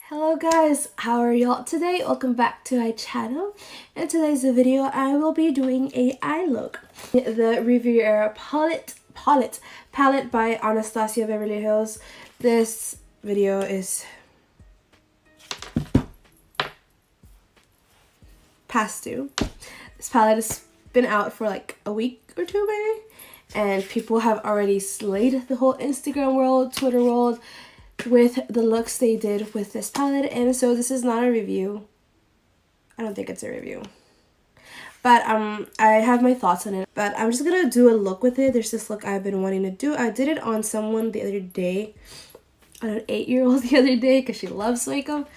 Hello guys, how are y'all today? Welcome back to my channel. In today's video, I will be doing a eye look. The Riviera Palette by anastasiabeverlyhills. This video is past due. This palette has been out for like a week or two maybe, and people have already slayed the whole Instagram world, Twitter world, with the looks they did with this palette. And so this is not a review. I don't think it's a review, but I have my thoughts on it. But I'm just gonna do a look with it. There's this look I've been wanting to do. I did it on someone the other day, on an 8-year-old the other day, because she loves makeup.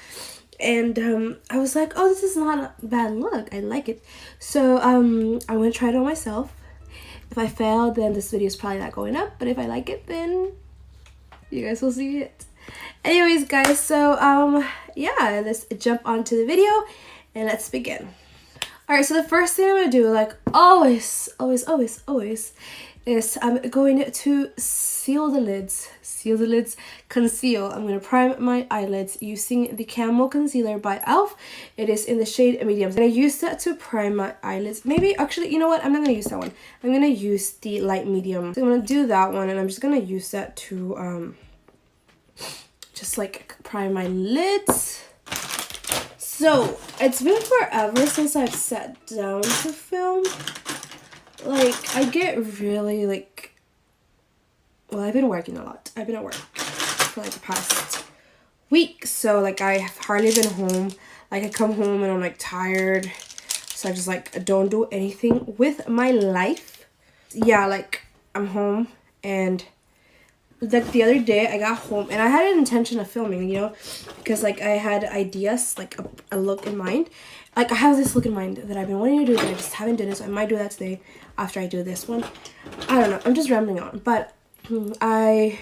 And I was like, oh, this is not a bad look, I like it. So I'm gonna try it on myself. If I fail, then this video is probably not going up, but if I like it, then you guys will see it. Anyways guys, so yeah, let's jump onto the video and let's begin. Alright, so the first thing I'm gonna do, like always, is I'm going to seal the lids, conceal. I'm gonna prime my eyelids using the Camo Concealer by e.l.f. It is in the shade medium. I'm gonna use that to prime my eyelids. Maybe, actually, you know what? I'm not gonna use that one. I'm gonna use the light medium. So I'm gonna do that one, and I'm just gonna use that to just like prime my lids. So it's been forever since I've sat down to film. Like, I get really like, well, I've been working a lot. I've been at work for like the past week, so like I have hardly been home. Like I come home and I'm like tired, so I just like don't do anything with my life. Yeah, like I'm home, and like the other day I got home and I had an intention of filming, you know, because like I had ideas, like a look in mind. Like I have this look in mind that I've been wanting to do, but I just haven't done it, so I might do that today after I do this one. I don't know, I'm just rambling on. But I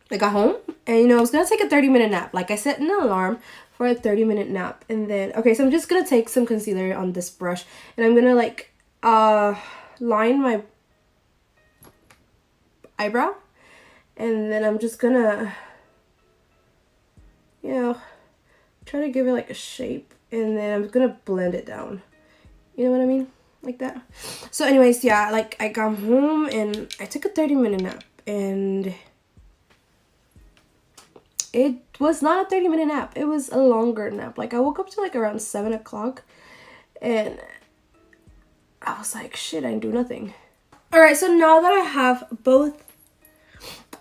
got home, and you know, I was gonna take a 30-minute nap. Like I set an alarm for a 30-minute nap, and then okay, so I'm just gonna take some concealer on this brush, and I'm gonna like line my eyebrow, and then I'm just gonna, you know, try to give it like a shape, and then I'm gonna blend it down. You know what I mean? Like that. So anyways, yeah, like I got home and I took a 30-minute nap, and it was not a 30-minute nap. It was a longer nap. Like I woke up to like around 7 o'clock, and I was like, shit, I didn't do nothing. Alright, so now that I have both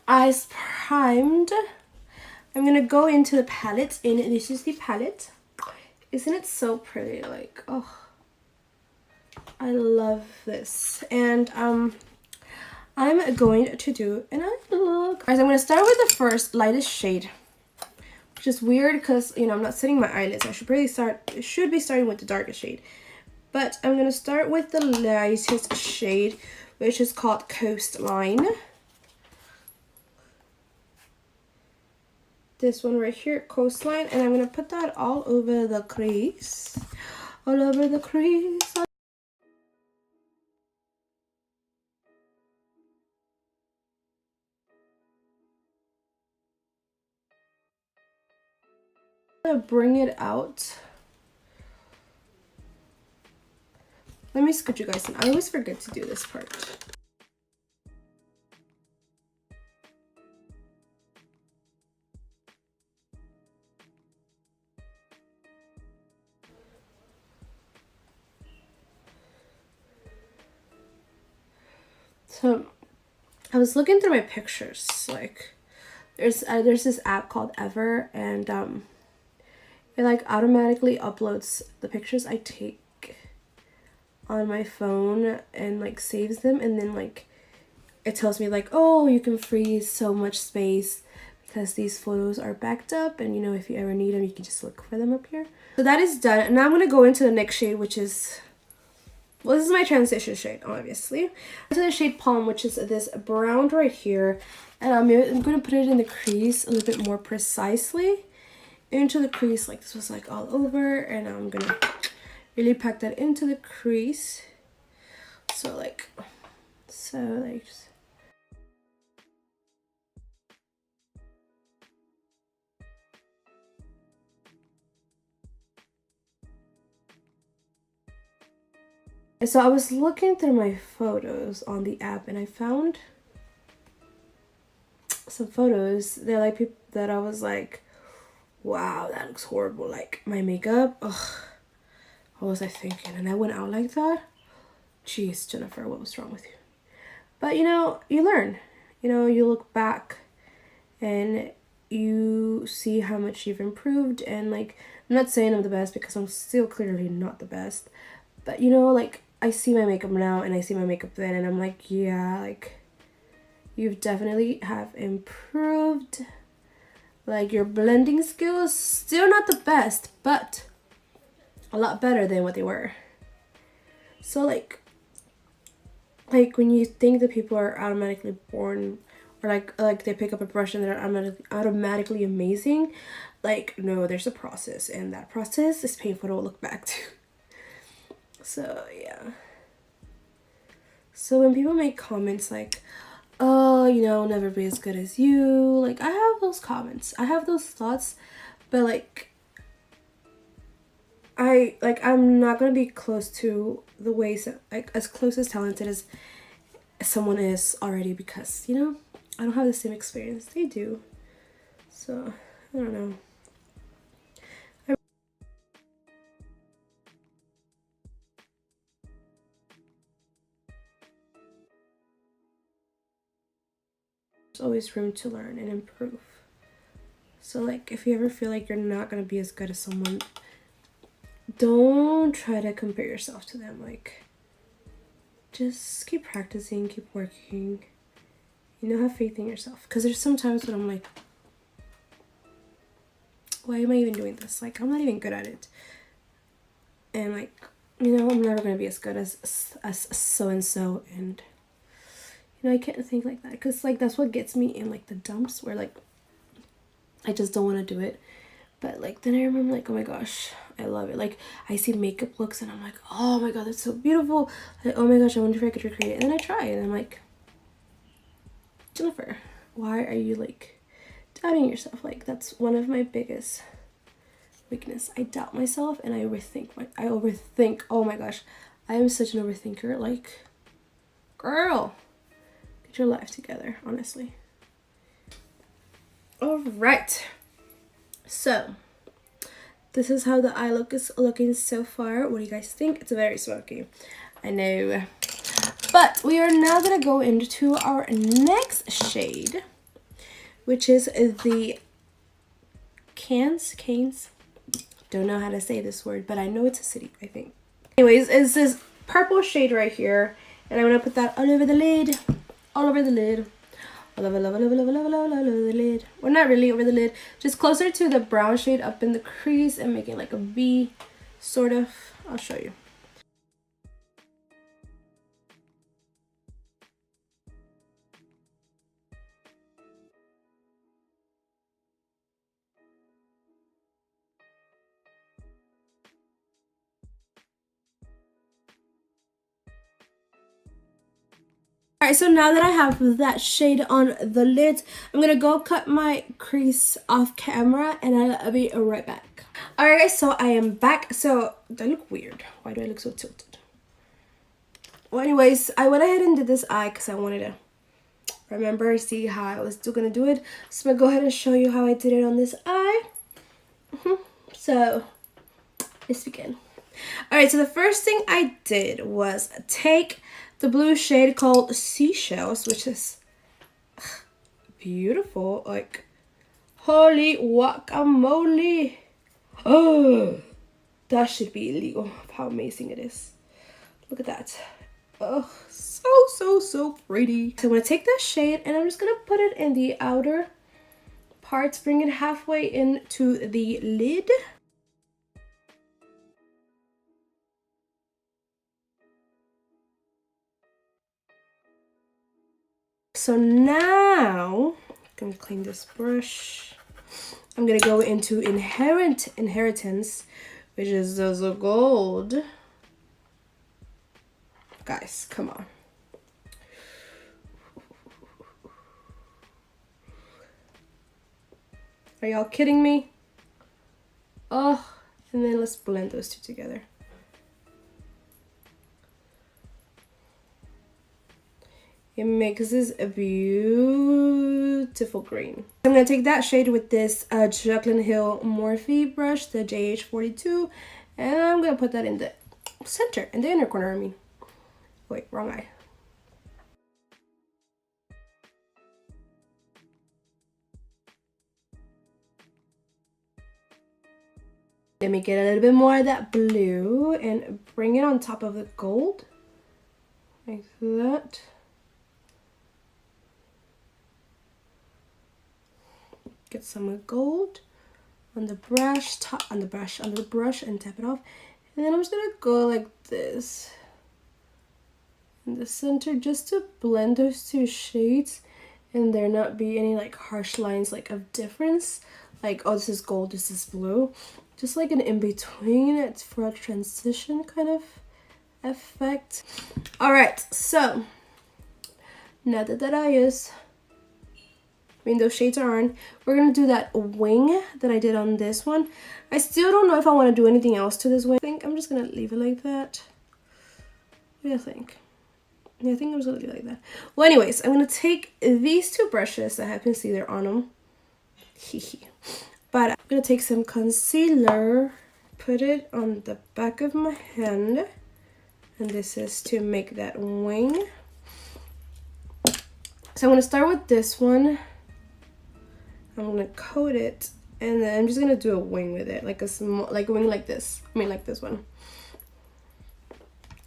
eyes primed, I'm gonna go into the palette, and this is the palette. Isn't it so pretty? Like, oh, I love this. And I'm going to do an eye look. Guys, I'm gonna start with the first lightest shade, which is weird because, you know, I'm not setting my eyelids. I should be starting with the darkest shade, but I'm gonna start with the lightest shade, which is called Coastline. This one right here, Coastline, and I'm gonna put that all over the crease. All over the crease. I'm gonna bring it out. Let me scoot you guys in. I always forget to do this part. So I was looking through my pictures. Like there's this app called Ever, and it like automatically uploads the pictures I take on my phone and like saves them, and then like it tells me like, oh, you can freeze so much space because these photos are backed up, and you know, if you ever need them, you can just look for them up here. So that is done, and now I'm gonna go into the next shade, which is, well, this is my transition shade, obviously. Into the shade Palm, which is this brown right here, and I'm gonna put it in the crease a little bit more precisely into the crease. Like this was like all over, and I'm gonna really pack that into the crease. So like just So I was looking through my photos on the app and I found some photos that like people that I was like, wow, that looks horrible. Like my makeup, ugh, what was I thinking? And I went out like that. Jeez, Jennifer, what was wrong with you? But you know, you learn. You know, you look back and you see how much you've improved. And like, I'm not saying I'm the best because I'm still clearly not the best. But you know, like, I see my makeup now and I see my makeup then and I'm like, yeah, like, you've definitely have improved. Like, your blending skills, still not the best, but a lot better than what they were. So like when you think that people are automatically born, or like they pick up a brush and they're automatically amazing, like, no, there's a process, and that process is painful to look back to. So yeah. So when people make comments like, oh, you know, never be as good as you, like, I have those comments, I have those thoughts, but like, I'm not gonna be close to the ways that, like, as close as talented as someone is already, because, you know, I don't have the same experience they do. So I don't know. There's always room to learn and improve. So like, if you ever feel like you're not gonna be as good as someone, don't try to compare yourself to them. Like, just keep practicing, keep working, you know, have faith in yourself. Because there's some times when I'm like, why am I even doing this? Like, I'm not even good at it. And like, you know, I'm never gonna be as good as so and so. And you know, I can't think like that, because like that's what gets me in like the dumps, where like I just don't want to do it. But like, then I remember like, oh my gosh, I love it. Like, I see makeup looks and I'm like, oh my god, that's so beautiful. Like, oh my gosh, I wonder if I could recreate it. And then I try and I'm like, Jennifer, why are you like doubting yourself? Like, that's one of my biggest weakness. I doubt myself and I overthink. Oh my gosh, I am such an overthinker. Like, girl, get your life together, honestly. All right, so this is how the eye look is looking so far. What do you guys think? It's very smoky, I know, but we are now gonna go into our next shade, which is the Canes. Don't know how to say this word, but I know it's a city, I think. Anyways, it's this purple shade right here, and I'm gonna put that all over the lid, all over the lid, all over the lid. Well, not really over the lid, just closer to the brown shade up in the crease and making like a V, sort of. I'll show you. Alright, so now that I have that shade on the lid, I'm gonna go cut my crease off camera and I'll be right back. Alright guys, so I am back. So, do I look weird? Why do I look so tilted? Well, anyways, I went ahead and did this eye because I wanted to remember, see how I was still gonna do it. So I'm gonna go ahead and show you how I did it on this eye. So, let's begin. Alright, so the first thing I did was take the blue shade called Seashells, which is beautiful. Like, holy guacamole. Oh, that should be illegal. How amazing it is. Look at that. Oh, so pretty. So I'm going to take that shade and I'm just going to put it in the outer parts, bring it halfway into the lid. So now, I'm going to clean this brush. I'm going to go into Inheritance, which is the gold. Guys, come on. Are y'all kidding me? Oh, and then let's blend those two together. It makes this a beautiful green. I'm going to take that shade with this Jaclyn Hill Morphe brush, the JH42, and I'm going to put that in the center, in the inner corner, I mean. Wait, wrong eye. Let me get a little bit more of that blue and bring it on top of the gold. Like that. Get some gold on the brush, under the brush and tap it off. And then I'm just gonna go like this in the center just to blend those two shades and there not be any like harsh lines like of difference. Like, oh, this is gold, this is blue. Just like an in-between, it's for a transition kind of effect. Alright, so now that those shades are on, we're gonna do that wing that I did on this one. I still don't know if I want to do anything else to this wing. I think I'm just gonna leave it like that. What do you think? Yeah, I think I'm just gonna leave it like that. Well, anyways, I'm gonna take these two brushes that have concealer on them. But I'm gonna take some concealer, put it on the back of my hand, and this is to make that wing. So I'm gonna start with this one. I'm gonna coat it, and then I'm just gonna do a wing with it, like a small, like a wing like this. I mean, like this one.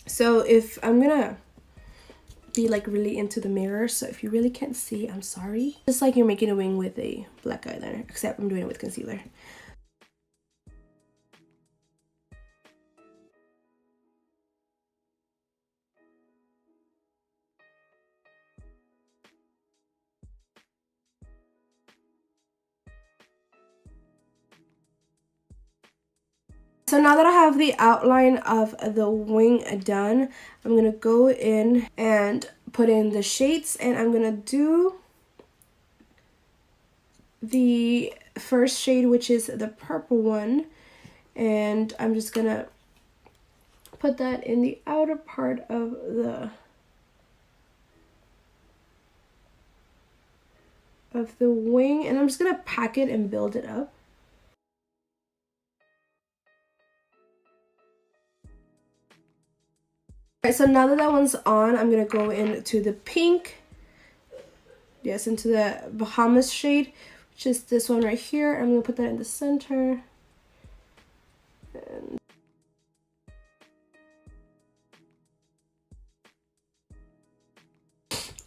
So if I'm gonna be like really into the mirror, so if you really can't see, I'm sorry. Just like you're making a wing with a black eyeliner, except I'm doing it with concealer. So now that I have the outline of the wing done, I'm gonna go in and put in the shades, and I'm gonna do the first shade, which is the purple one, and I'm just gonna put that in the outer part of the wing, and I'm just gonna pack it and build it up. Alright, so now that one's on, I'm gonna go into the pink. Yes, into the Bahamas shade, which is this one right here. I'm gonna put that in the center.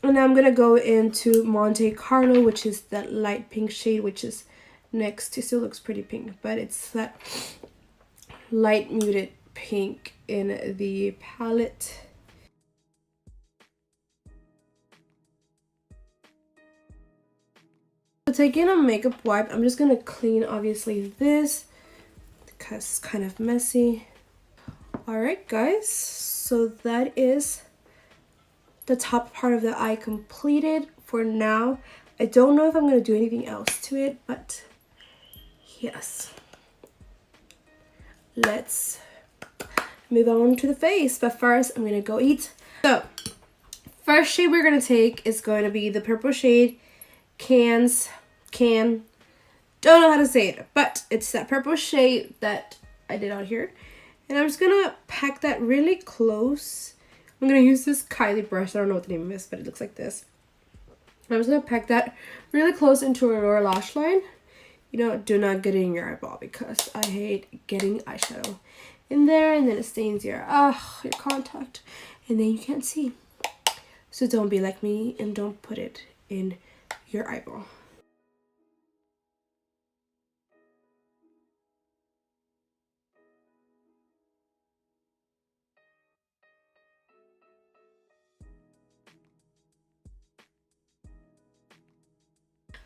And now I'm gonna go into Monte Carlo, which is that light pink shade, which is next to, still looks pretty pink, but it's that light muted pink in the palette. So taking a makeup wipe, I'm just gonna clean obviously this because it's kind of messy. Alright guys, so that is the top part of the eye completed for now. I don't know if I'm gonna do anything else to it, but yes. Let's move on to the face, but first I'm gonna go eat. So first shade we're gonna take is going to be the purple shade don't know how to say it, but it's that purple shade that I did out here, and I'm just gonna pack that really close. I'm gonna use this Kylie brush. I don't know what the name is, but it looks like this. I'm just gonna pack that really close into a lower lash line. You know, do not get it in your eyeball because I hate getting eyeshadow in there and then it stains your contact and then you can't see. So don't be like me and don't put it in your eyeball.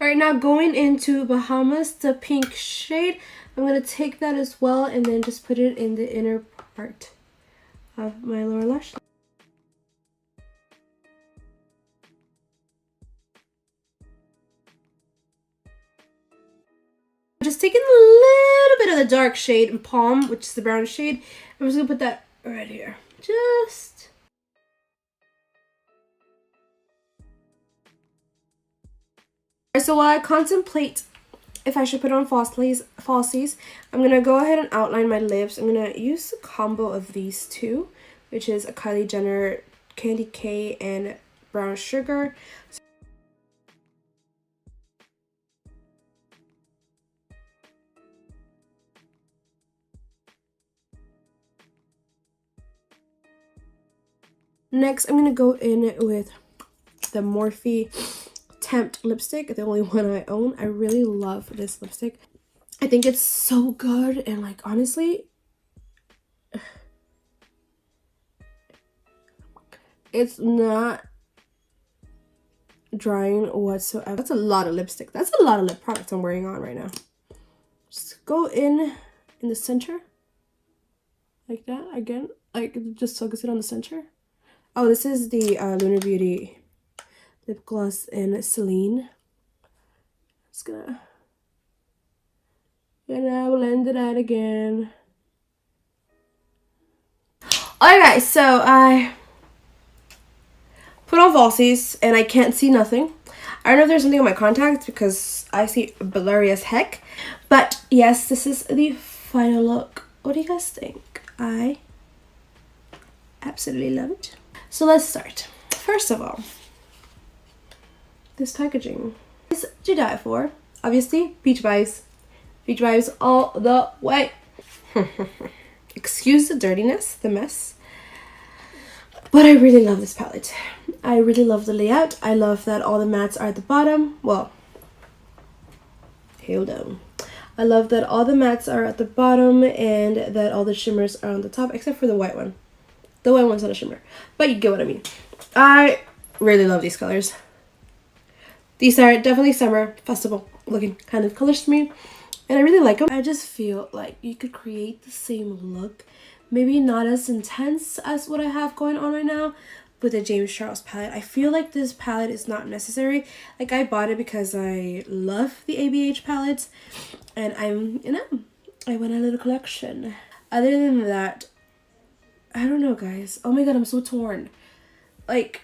Alright, now going into Bahamas, the pink shade, I'm going to take that as well and then just put it in the inner part of my lower lash line. Just taking a little bit of the dark shade in Palm, which is the brown shade. I'm just going to put that right here. Just So while I contemplate if I should put on falsies, I'm going to go ahead and outline my lips. I'm going to use a combo of these two, which is a Kylie Jenner Candy K and Brown Sugar. Next, I'm going to go in with the Morphe Tempt lipstick, the only one I own. I really love this lipstick. I think it's so good, and like honestly, it's not drying whatsoever. That's a lot of lipstick. That's a lot of lip products I'm wearing on right now. Just go in the center like that again, like just focus it on the center. Oh, this is the Lunar Beauty lip gloss in Selene. Just gonna blend it out again. Alright guys, so I put on falsies and I can't see nothing. I don't know if there's something on my contacts because I see blurry as heck. But yes, this is the final look. What do you guys think? I absolutely love it. So let's start. First of all, this packaging is to die for. Obviously, beach vibes. Beach vibes all the way. Excuse the dirtiness, the mess. But I really love this palette. I really love the layout. I love that all the mattes are at the bottom. Well, hold on. I love that all the mattes are at the bottom and that all the shimmers are on the top, except for the white one. The white one's not a shimmer, but you get what I mean. I really love these colors. These are definitely summer festival looking kind of colors to me, and I really like them. I just feel like you could create the same look, maybe not as intense as what I have going on right now with the James Charles palette. I feel like this palette is not necessary. Like, I bought it because I love the ABH palettes, and I want a little collection. Other than that, I don't know, guys. Oh my god, I'm so torn. Like,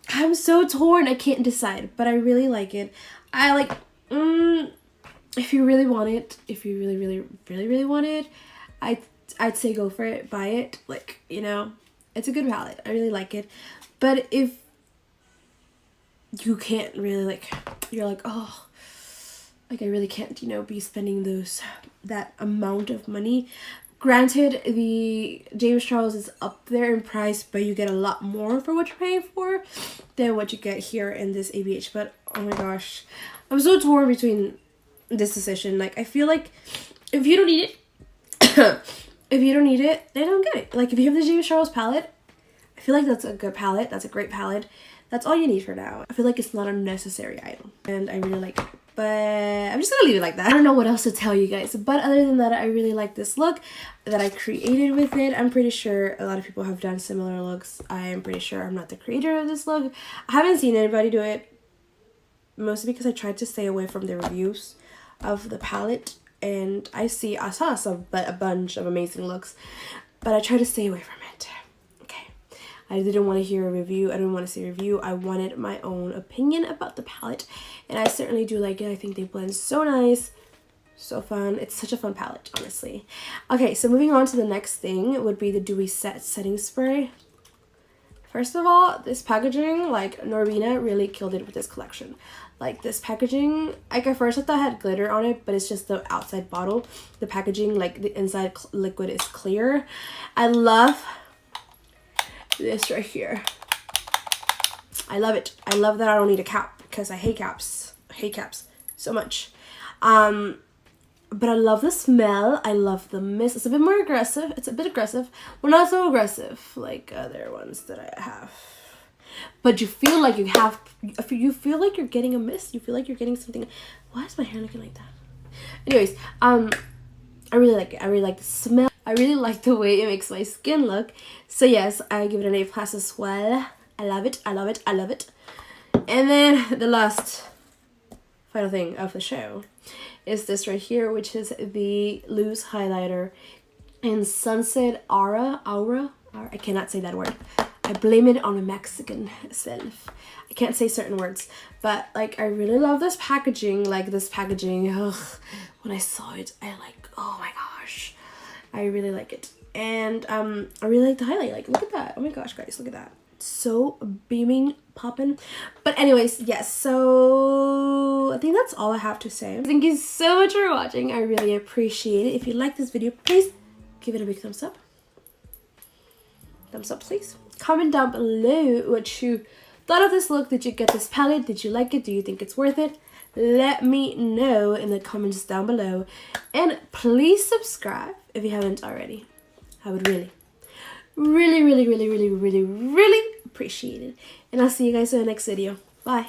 I'm so torn. I can't decide, but I really like it. I like, if you really want it, if you really want it, I'd say go for it, buy it. Like, you know, it's a good palette. I really like it. But if you can't really, like, you're like, oh, like I really can't, you know, be spending that amount of money. Granted, the James Charles is up there in price, but you get a lot more for what you're paying for than what you get here in this ABH. But oh my gosh, I'm so torn between this decision. Like, I feel like if you don't need it, if you don't need it, then don't get it. Like, if you have the James Charles palette, I feel like that's a good palette. That's a great palette. That's all you need for now. I feel like it's not a necessary item, and I really like it. But I'm just gonna leave it like that. I don't know what else to tell you guys, but other than that, I really like this look that I created with it. I'm pretty sure a lot of people have done similar looks. I am pretty sure I'm not the creator of this look. I haven't seen anybody do it, mostly because I tried to stay away from the reviews of the palette, and I saw a bunch of amazing looks, but I tried to stay away from it. Okay, I didn't want to hear a review. I didn't want to see a review. I wanted my own opinion about the palette, and I certainly do like it. I think they blend so nice, so fun. It's such a fun palette, honestly. Okay, so moving on to the next thing would be the Dewy setting spray. First of all, this packaging, like, norvina really killed it with this collection. Like, this packaging, like, at first I thought it had glitter on it, but it's just the outside bottle. The packaging, like, the inside liquid is clear. I love this right here. I love it. I love that I don't need a cap because I hate caps. I hate caps so much. But I love the smell. I love the mist. It's a bit more aggressive. It's a bit aggressive. Well, not so aggressive like other ones that I have. But you feel like you have, you feel like you're getting a mist. You feel like you're getting something. Why is my hair looking like that? Anyways, I really like it. I really like the smell. I really like the way it makes my skin look. So yes, I give it an A+ as well. I love it. I love it. I love it. And then the last final thing of the show is this right here, which is the loose highlighter in Sunset Aura. I cannot say that word. I blame it on a Mexican self. I can't say certain words, but like I really love this packaging. Like this packaging, ugh, when I saw it, I like, oh my gosh, I really like it. And I really like the highlight. Like, look at that. Oh my gosh, guys, look at that. So beaming, popping. But anyways, yes, so I think that's all I have to say. Thank you so much for watching. I really appreciate it. If you like this video, please give it a big thumbs up. Thumbs up, please. Comment down below what you thought of this look. Did you get this palette? Did you like it? Do you think it's worth it? Let me know in the comments down below. And please subscribe if you haven't already. I would really appreciate it. And I'll see you guys in the next video. Bye.